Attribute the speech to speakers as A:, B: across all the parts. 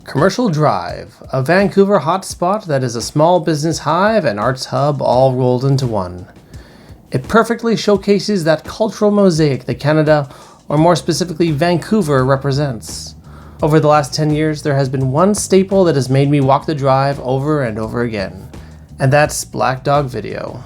A: Commercial Drive, a Vancouver hotspot that is a small business hive and arts hub all rolled into one. It perfectly showcases that cultural mosaic that Canada, or more specifically Vancouver, represents. Over the last 10 years, there has been one staple that has made me walk the drive over and over again, and that's Black Dog Video,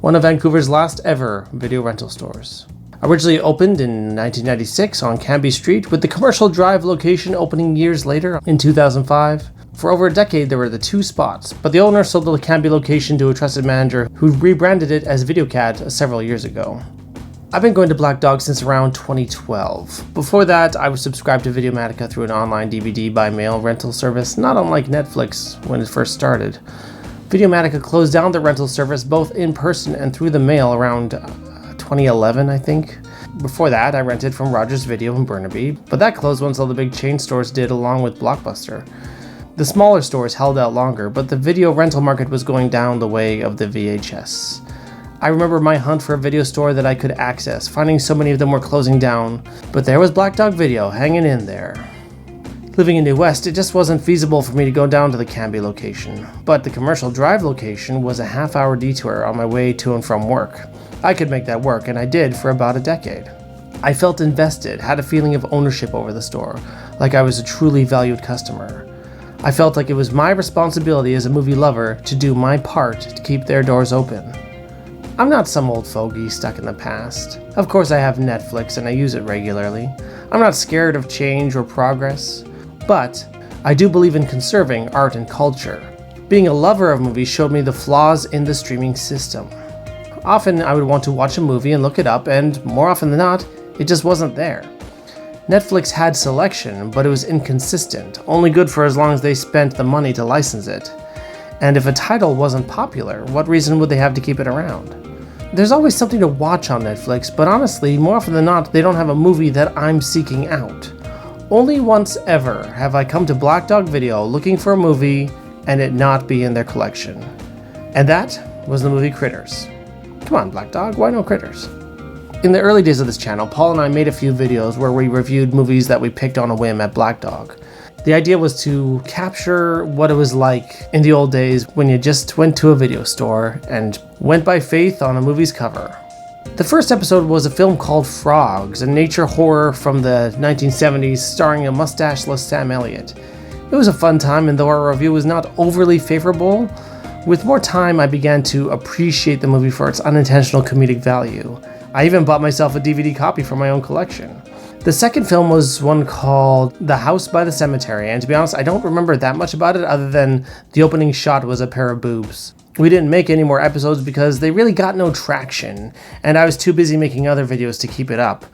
A: one of Vancouver's last ever video rental stores. Originally opened in 1996 on Cambie Street, with the Commercial Drive location opening years later in 2005. For over a decade, there were the two spots, but the owner sold the Cambie location to a trusted manager who rebranded it as VideoCat several years ago. I've been going to Black Dog since around 2012. Before that, I was subscribed to Videomatica through an online DVD by mail rental service, not unlike Netflix when it first started. Videomatica closed down the rental service both in person and through the mail around 2011, I think. Before that, I rented from Rogers Video in Burnaby, but that closed once all the big chain stores did, along with Blockbuster. The smaller stores held out longer, but the video rental market was going down the way of the VHS. I remember my hunt for a video store that I could access, finding so many of them were closing down, but there was Black Dog Video hanging in there. Living in New West, it just wasn't feasible for me to go down to the Cambie location, but the Commercial Drive location was a half-hour detour on my way to and from work. I could make that work, and I did for about a decade. I felt invested, had a feeling of ownership over the store, like I was a truly valued customer. I felt like it was my responsibility as a movie lover to do my part to keep their doors open. I'm not some old fogey stuck in the past. Of course I have Netflix and I use it regularly. I'm not scared of change or progress. But I do believe in conserving art and culture. Being a lover of movies showed me the flaws in the streaming system. Often I would want to watch a movie and look it up, and more often than not, it just wasn't there. Netflix had selection, but it was inconsistent, only good for as long as they spent the money to license it. And if a title wasn't popular, what reason would they have to keep it around? There's always something to watch on Netflix, but honestly, more often than not, they don't have a movie that I'm seeking out. Only once ever have I come to Black Dog Video looking for a movie and it not be in their collection. And that was the movie Critters. Come on, Black Dog, why no Critters? In the early days of this channel, Paul and I made a few videos where we reviewed movies that we picked on a whim at Black Dog. The idea was to capture what it was like in the old days when you just went to a video store and went by faith on a movie's cover. The first episode was a film called Frogs, a nature horror from the 1970s starring a mustacheless Sam Elliott. It was a fun time, and though our review was not overly favorable, with more time I began to appreciate the movie for its unintentional comedic value. I even bought myself a DVD copy for my own collection. The second film was one called The House by the Cemetery, and to be honest, I don't remember that much about it other than the opening shot was a pair of boobs. We didn't make any more episodes because they really got no traction, and I was too busy making other videos to keep it up.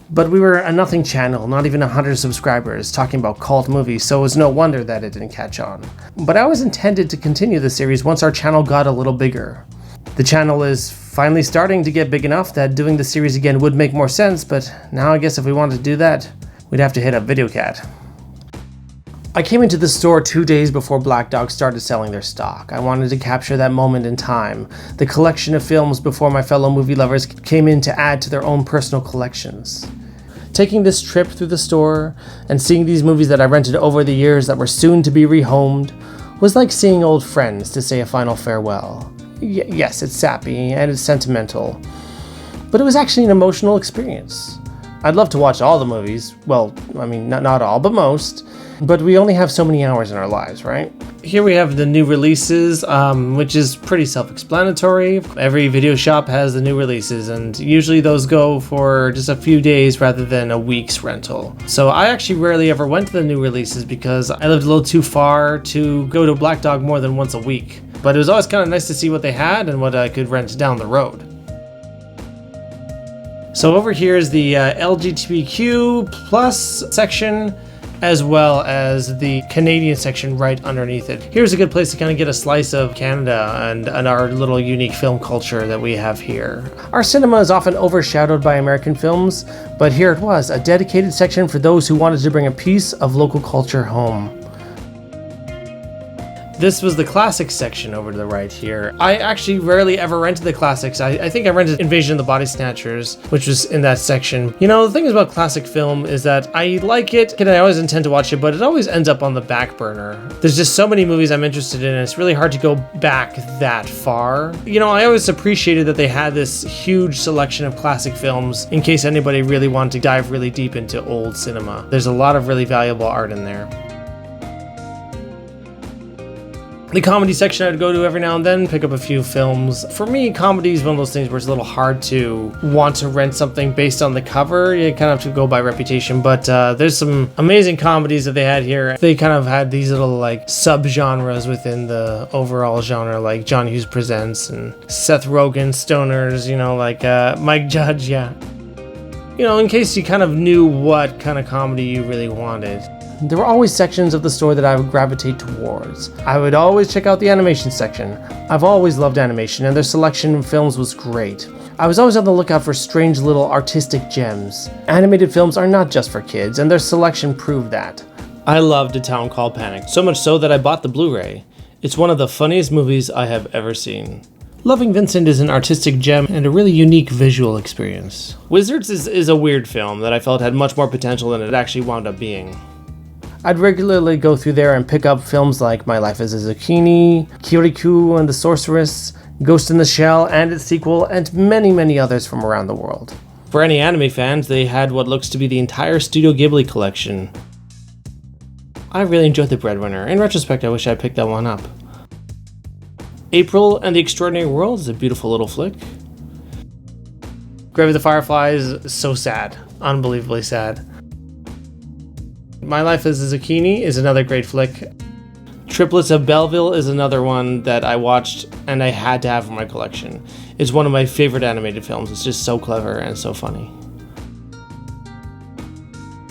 A: But we were a nothing channel, not even 100 subscribers, talking about cult movies, so it was no wonder that it didn't catch on. But I always intended to continue the series once our channel got a little bigger. The channel is finally starting to get big enough that doing the series again would make more sense, but now I guess if we wanted to do that, we'd have to hit up VideoCat. I came into the store 2 days before Black Dog started selling their stock. I wanted to capture that moment in time, the collection of films before my fellow movie lovers came in to add to their own personal collections. Taking this trip through the store and seeing these movies that I rented over the years that were soon to be rehomed was like seeing old friends to say a final farewell. Yes, it's sappy and it's sentimental, but it was actually an emotional experience. I'd love to watch all the movies, well, I mean, not all, but most, but we only have so many hours in our lives, right? Here we have the new releases, which is pretty self-explanatory. Every video shop has the new releases, and usually those go for just a few days rather than a week's rental. So I actually rarely ever went to the new releases because I lived a little too far to go to Black Dog more than once a week. But it was always kind of nice to see what they had and what I could rent down the road. So over here is the LGBTQ plus section, as well as the Canadian section right underneath it. Here's a good place to kind of get a slice of Canada and our little unique film culture that we have here. Our cinema is often overshadowed by American films, but here it was, a dedicated section for those who wanted to bring a piece of local culture home. This was the classics section over to the right here. I actually rarely ever rented the classics. I think I rented Invasion of the Body Snatchers, which was in that section. You know, the thing about classic film is that I like it, and I always intend to watch it, but it always ends up on the back burner. There's just so many movies I'm interested in, and it's really hard to go back that far. You know, I always appreciated that they had this huge selection of classic films in case anybody really wanted to dive really deep into old cinema. There's a lot of really valuable art in there. The comedy section I'd go to every now and then, pick up a few films. For me, comedy is one of those things where it's a little hard to want to rent something based on the cover. You kind of have to go by reputation, but there's some amazing comedies that they had here. They kind of had these little like sub-genres within the overall genre, like John Hughes Presents and Seth Rogen Stoners, you know, like Mike Judge, yeah. You know, in case you kind of knew what kind of comedy you really wanted. There were always sections of the store that I would gravitate towards. I would always check out the animation section. I've always loved animation, and their selection of films was great. I was always on the lookout for strange little artistic gems. Animated films are not just for kids, and their selection proved that. I loved A Town Called Panic, so much so that I bought the Blu-ray. It's one of the funniest movies I have ever seen. Loving Vincent is an artistic gem and a really unique visual experience. Wizards is a weird film that I felt had much more potential than it actually wound up being. I'd regularly go through there and pick up films like My Life as a Zucchini, Kirikou and the Sorceress, Ghost in the Shell and its sequel, and many, many others from around the world. For any anime fans, they had what looks to be the entire Studio Ghibli collection. I really enjoyed The Breadwinner. In retrospect, I wish I picked that one up. April and the Extraordinary World is a beautiful little flick. Grave of the Fireflies is so sad. Unbelievably sad. My Life as a Zucchini is another great flick. Triplets of Belleville is another one that I watched and I had to have in my collection. It's one of my favorite animated films. It's just so clever and so funny.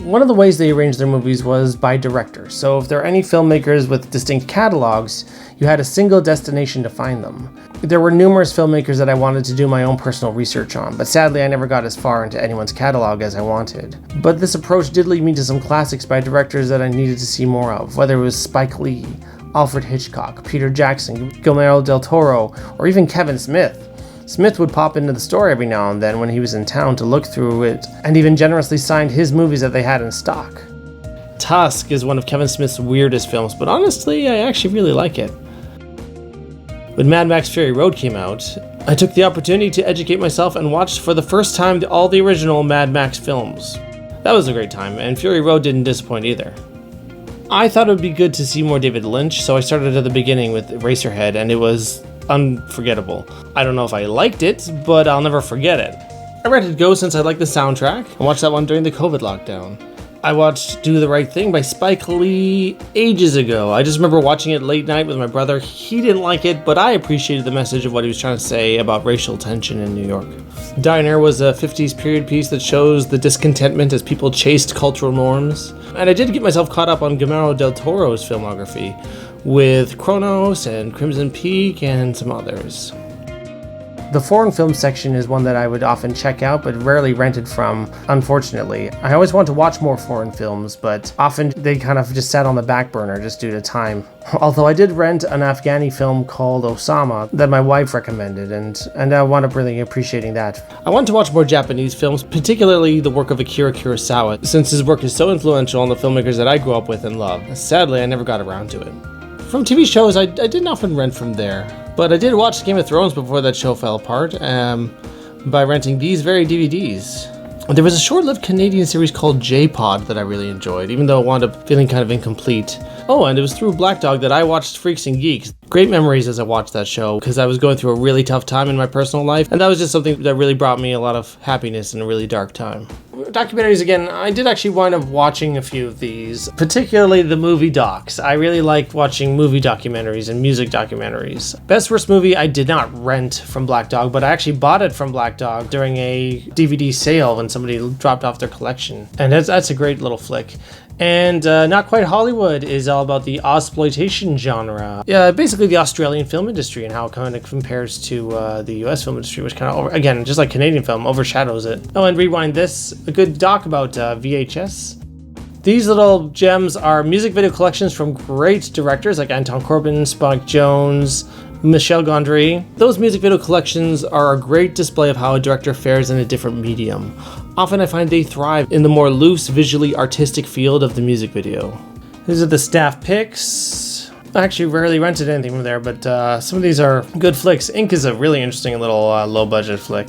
A: One of the ways they arranged their movies was by director. So if there are any filmmakers with distinct catalogs, you had a single destination to find them. There were numerous filmmakers that I wanted to do my own personal research on, but sadly I never got as far into anyone's catalog as I wanted. But this approach did lead me to some classics by directors that I needed to see more of, whether it was Spike Lee, Alfred Hitchcock, Peter Jackson, Guillermo del Toro, or even Kevin Smith. Smith would pop into the store every now and then when he was in town to look through it, and even generously signed his movies that they had in stock. Tusk is one of Kevin Smith's weirdest films, but honestly, I actually really like it. When Mad Max Fury Road came out, I took the opportunity to educate myself and watched for the first time all the original Mad Max films. That was a great time, and Fury Road didn't disappoint either. I thought it would be good to see more David Lynch, so I started at the beginning with Eraserhead, and it was unforgettable. I don't know if I liked it, but I'll never forget it. I rented Go since I liked the soundtrack. I watched that one during the COVID lockdown. I watched Do the Right Thing by Spike Lee ages ago. I just remember watching it late night with my brother. He didn't like it, but I appreciated the message of what he was trying to say about racial tension in New York. Diner was a 50s period piece that shows the discontentment as people chased cultural norms. And I did get myself caught up on Guillermo del Toro's filmography, with Kronos and Crimson Peak and some others. The foreign film section is one that I would often check out but rarely rented from, unfortunately. I always want to watch more foreign films, but often they kind of just sat on the back burner just due to time. Although I did rent an Afghani film called Osama that my wife recommended, and I wound up really appreciating that. I want to watch more Japanese films, particularly the work of Akira Kurosawa, since his work is so influential on the filmmakers that I grew up with and love. Sadly, I never got around to it. From TV shows, I didn't often rent from there, but I did watch Game of Thrones before that show fell apart by renting these very DVDs. There was a short-lived Canadian series called J-Pod that I really enjoyed, even though it wound up feeling kind of incomplete. Oh, and it was through Black Dog that I watched Freaks and Geeks. Great memories as I watched that show, because I was going through a really tough time in my personal life, and that was just something that really brought me a lot of happiness in a really dark time. Documentaries again, I did actually wind up watching a few of these, particularly the movie docs. I really like watching movie documentaries and music documentaries. Best Worst Movie I did not rent from Black Dog, but I actually bought it from Black Dog during a DVD sale when somebody dropped off their collection. And that's a great little flick. And Not Quite Hollywood is all about the Ausploitation genre. Yeah, basically the Australian film industry and how it kind of compares to the US film industry, which kind of, again, just like Canadian film, overshadows it. Oh, and Rewind This, a good doc about VHS. These little gems are music video collections from great directors like Anton Corbijn, Spike Jonze, Michel Gondry. Those music video collections are a great display of how a director fares in a different medium. Often I find they thrive in the more loose, visually artistic field of the music video. These are the staff picks. I actually rarely rented anything from there, but some of these are good flicks. Ink is a really interesting little low-budget flick.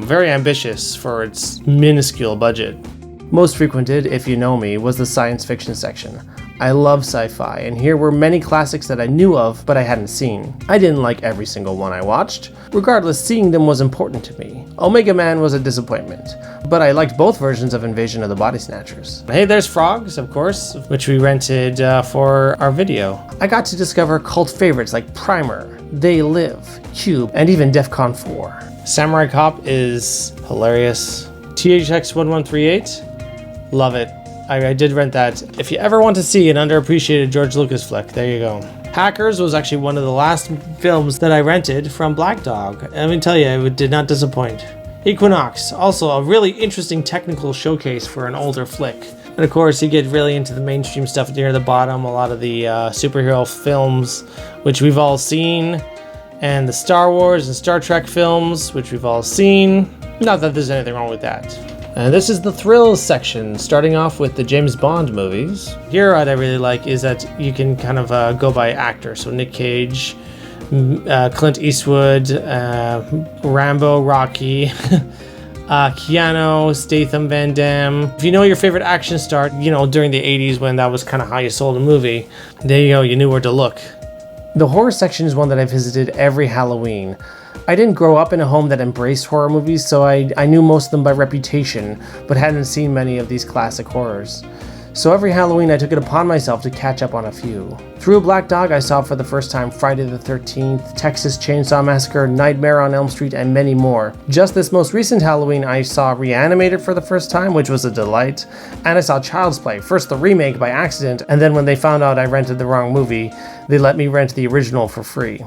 A: Very ambitious for its minuscule budget. Most frequented, if you know me, was the science fiction section. I love sci-fi, and here were many classics that I knew of, but I hadn't seen. I didn't like every single one I watched. Regardless, seeing them was important to me. Omega Man was a disappointment, but I liked both versions of Invasion of the Body Snatchers. Hey, there's Frogs, of course, which we rented for our video. I got to discover cult favorites like Primer, They Live, Cube, and even DEFCON 4. Samurai Cop is hilarious. THX 1138, love it. I did rent that. If you ever want to see an underappreciated George Lucas flick, there you go. Hackers was actually one of the last films that I rented from Black Dog. Let me tell you, it did not disappoint. Equinox, also a really interesting technical showcase for an older flick. And of course, you get really into the mainstream stuff near the bottom, a lot of the superhero films, which we've all seen, and the Star Wars and Star Trek films, which we've all seen. Not that there's anything wrong with that. And this is the thrills section, starting off with the James Bond movies. Here what I really like is that you can kind of go by actor. So Nick Cage, Clint Eastwood, Rambo, Rocky, Keanu, Statham, Van Damme. If you know your favorite action star, during the 80s when that was kind of how you sold a movie, there you go, you knew where to look. The horror section is one that I visited every Halloween. I didn't grow up in a home that embraced horror movies, so I knew most of them by reputation, but hadn't seen many of these classic horrors. So every Halloween I took it upon myself to catch up on a few. Through Black Dog I saw for the first time Friday the 13th, Texas Chainsaw Massacre, Nightmare on Elm Street, and many more. Just this most recent Halloween I saw Reanimated for the first time, which was a delight, and I saw Child's Play, first the remake by accident, and then when they found out I rented the wrong movie, they let me rent the original for free.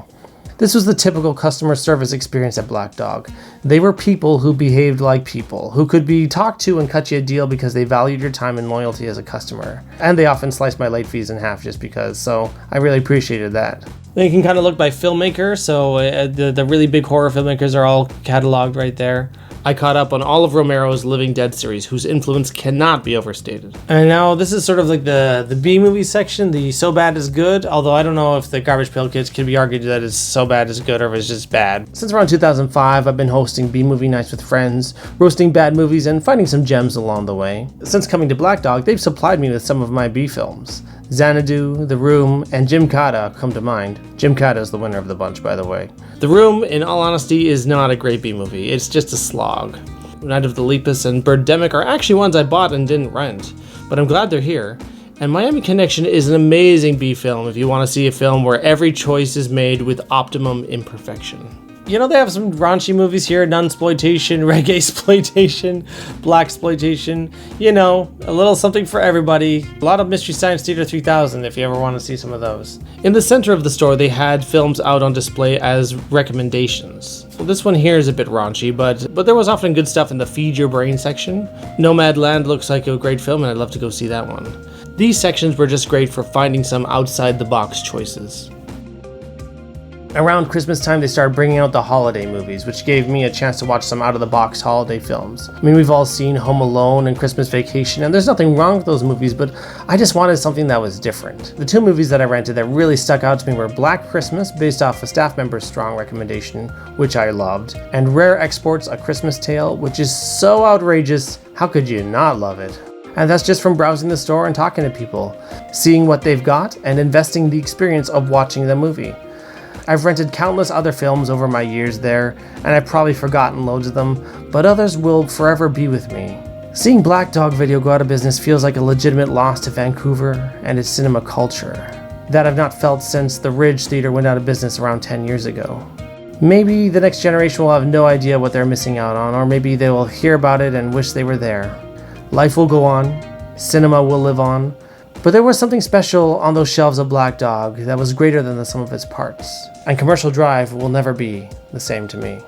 A: This was the typical customer service experience at Black Dog. They were people who behaved like people, who could be talked to and cut you a deal because they valued your time and loyalty as a customer. And they often sliced my late fees in half just because, so I really appreciated that. Then you can kind of look by filmmaker, so the really big horror filmmakers are all cataloged right there. I caught up on all of Romero's Living Dead series, whose influence cannot be overstated. And now this is sort of like the B-movie section, the so bad is good, although I don't know if the Garbage Pail Kids can be argued that it's so bad is good or if it's just bad. Since around 2005, I've been hosting B-movie nights with friends, roasting bad movies, and finding some gems along the way. Since coming to Black Dog, they've supplied me with some of my B films. Xanadu, The Room, and Jim Cotta come to mind. Jim Cotta is the winner of the bunch, by the way. The Room, in all honesty, is not a great B-movie. It's just a slog. Night of the Lepus and Birdemic are actually ones I bought and didn't rent, but I'm glad they're here. And Miami Connection is an amazing B film if you want to see a film where every choice is made with optimum imperfection. They have some raunchy movies here, nunsploitation, reggae-sploitation, blaxploitation, a little something for everybody. A lot of Mystery Science Theater 3000 if you ever want to see some of those. In the center of the store, they had films out on display as recommendations. Well, this one here is a bit raunchy, but there was often good stuff in the Feed Your Brain section. Nomadland looks like a great film, and I'd love to go see that one. These sections were just great for finding some outside-the-box choices. Around Christmas time, they started bringing out the holiday movies, which gave me a chance to watch some out-of-the-box holiday films. I mean, we've all seen Home Alone and Christmas Vacation, and there's nothing wrong with those movies, but I just wanted something that was different. The two movies that I rented that really stuck out to me were Black Christmas, based off a staff member's strong recommendation, which I loved, and Rare Exports: A Christmas Tale, which is so outrageous, how could you not love it? And that's just from browsing the store and talking to people, seeing what they've got, and investing the experience of watching the movie. I've rented countless other films over my years there, and I've probably forgotten loads of them, but others will forever be with me. Seeing Black Dog Video go out of business feels like a legitimate loss to Vancouver and its cinema culture that I've not felt since the Ridge Theatre went out of business around 10 years ago. Maybe the next generation will have no idea what they're missing out on, or maybe they will hear about it and wish they were there. Life will go on, cinema will live on, but there was something special on those shelves of Black Dog that was greater than the sum of its parts. And Commercial Drive will never be the same to me.